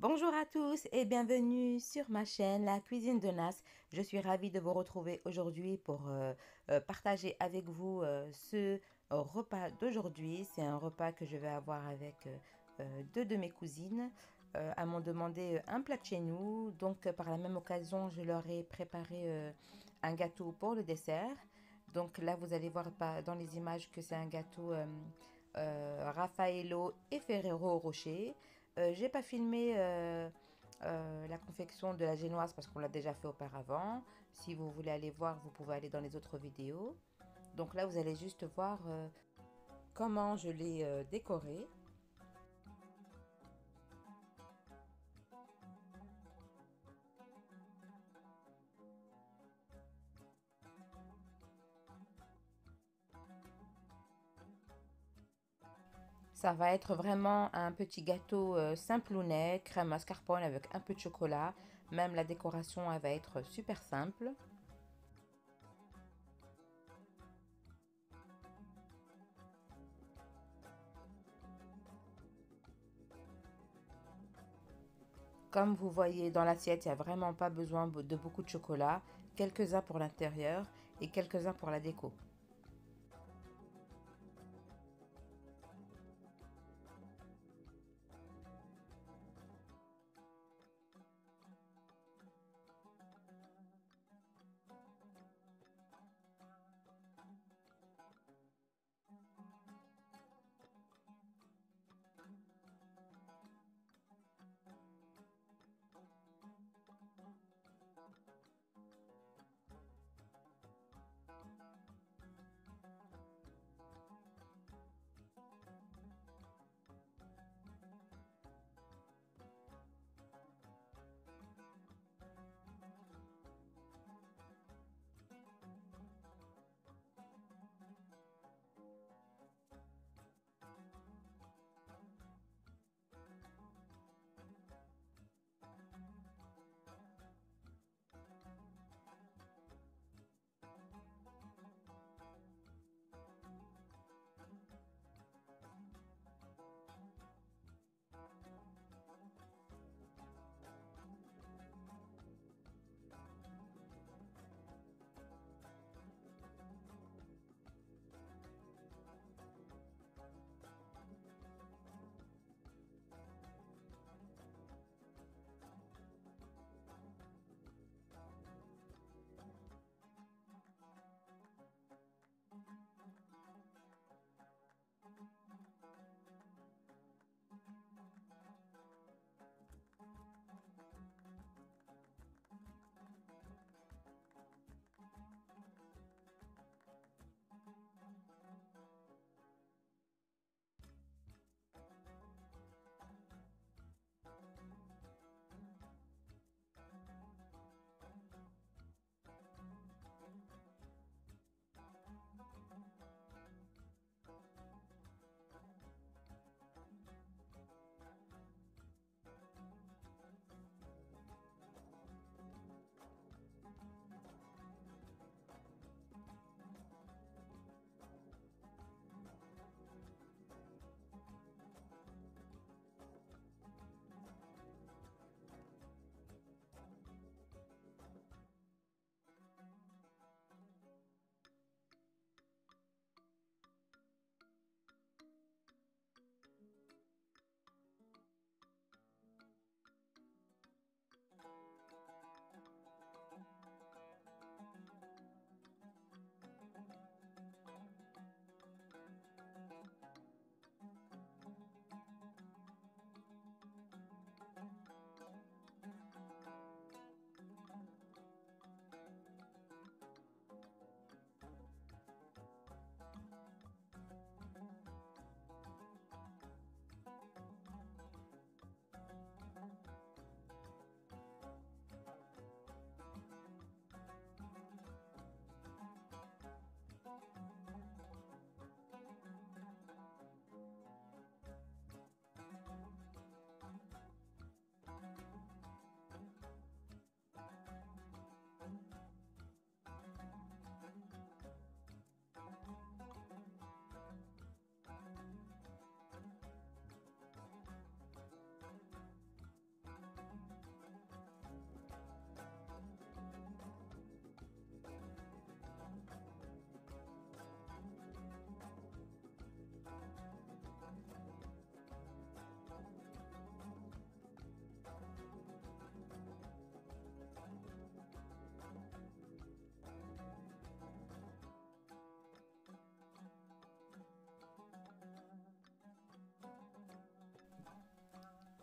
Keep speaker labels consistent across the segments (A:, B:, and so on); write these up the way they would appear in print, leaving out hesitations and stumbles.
A: Bonjour à tous et bienvenue sur ma chaîne La Cuisine de Nas. Je suis ravie de vous retrouver aujourd'hui pour partager avec vous ce repas d'aujourd'hui. C'est un repas que je vais avoir avec deux de mes cousines. Elles m'ont demandé un plat de chez nous. Donc par la même occasion, je leur ai préparé un gâteau pour le dessert. Donc là, vous allez voir dans les images que c'est un gâteau Raffaello et Ferrero Rocher. J'ai pas filmé la confection de la génoise parce qu'on l'a déjà fait auparavant. Si vous voulez aller voir, vous pouvez aller dans les autres vidéos. Donc là, vous allez juste voir comment je l'ai décoré. Ça va être vraiment un petit gâteau simplounet, crème mascarpone avec un peu de chocolat. Même la décoration, elle va être super simple. Comme vous voyez dans l'assiette, il n'y a vraiment pas besoin de beaucoup de chocolat. Quelques-uns pour l'intérieur et quelques-uns pour la déco.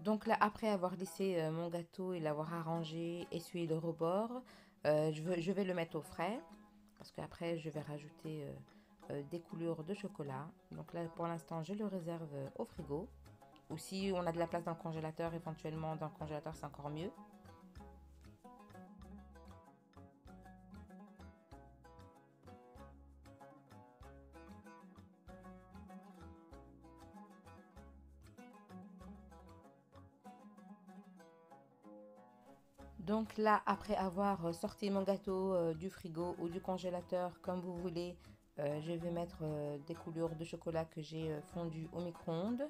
A: Donc là, après avoir lissé mon gâteau et l'avoir arrangé, essuyé le rebord, je vais le mettre au frais parce qu'après je vais rajouter des coulures de chocolat. Donc là, pour l'instant, je le réserve au frigo. Ou si on a de la place dans le congélateur, éventuellement dans le congélateur, c'est encore mieux. Donc là, après avoir sorti mon gâteau du frigo ou du congélateur, comme vous voulez, je vais mettre des coulures de chocolat que j'ai fondu au micro-ondes.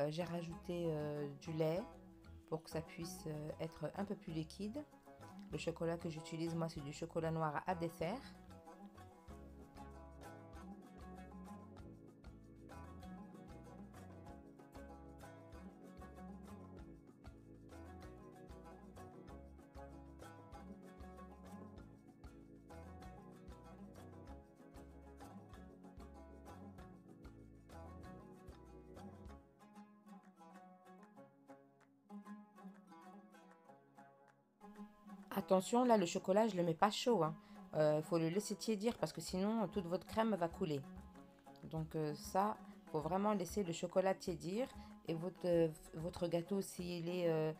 A: J'ai rajouté du lait pour que ça puisse être un peu plus liquide. Le chocolat que j'utilise, moi, c'est du chocolat noir à dessert. Attention, là, le chocolat, je ne le mets pas chaud, hein. Faut le laisser tiédir parce que sinon, toute votre crème va couler. Donc ça, faut vraiment laisser le chocolat tiédir et votre gâteau, s'il est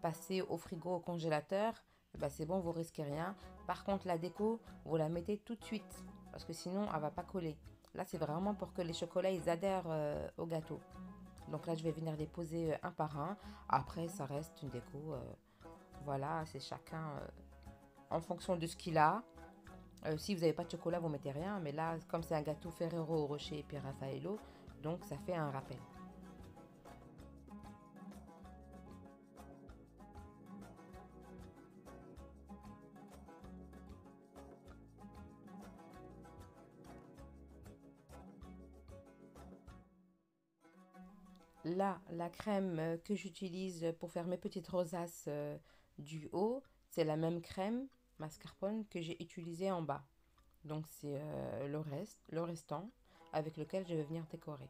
A: passé au frigo, au congélateur, bah, c'est bon, vous risquez rien. Par contre, la déco, vous la mettez tout de suite parce que sinon, elle va pas coller. Là, c'est vraiment pour que les chocolats, ils adhèrent au gâteau. Donc là, je vais venir les poser un par un. Après, ça reste une déco. Voilà, c'est chacun en fonction de ce qu'il a. Si vous n'avez pas de chocolat, vous mettez rien. Mais là, comme c'est un gâteau Ferrero Rocher et puis Raffaello, donc ça fait un rappel. Là, la crème que j'utilise pour faire mes petites rosaces du haut, c'est la même crème mascarpone que j'ai utilisée en bas. Donc c'est le restant, avec lequel je vais venir décorer.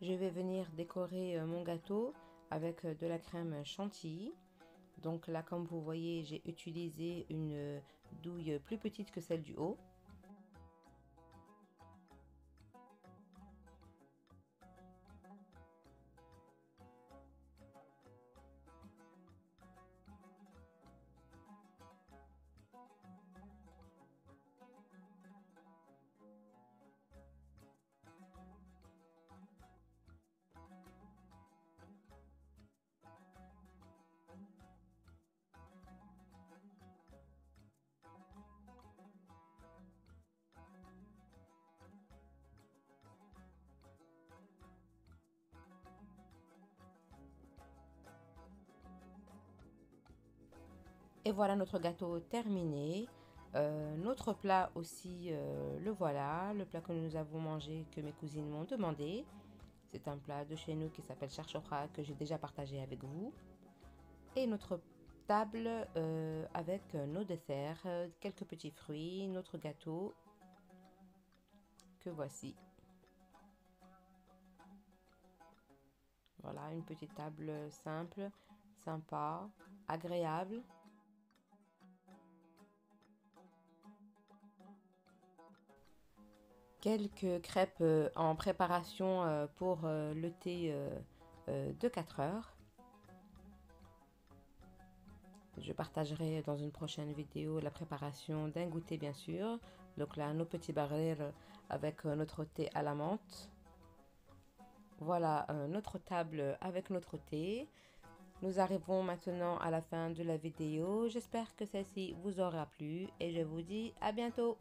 A: Je vais venir décorer mon gâteau avec de la crème chantilly. Donc là, comme vous voyez, j'ai utilisé une douille plus petite que celle du haut. Et voilà notre gâteau terminé. Notre plat aussi, le voilà, le plat que nous avons mangé, que mes cousines m'ont demandé. C'est un plat de chez nous qui s'appelle charchocha que j'ai déjà partagé avec vous. Et notre table avec nos desserts, quelques petits fruits, notre gâteau que voici. Voilà, une petite table simple, sympa, agréable. Quelques crêpes en préparation pour le thé de 4 heures. Je partagerai dans une prochaine vidéo la préparation d'un goûter bien sûr. Donc là, nos petits barils avec notre thé à la menthe. Voilà notre table avec notre thé. Nous arrivons maintenant à la fin de la vidéo. J'espère que celle-ci vous aura plu et je vous dis à bientôt.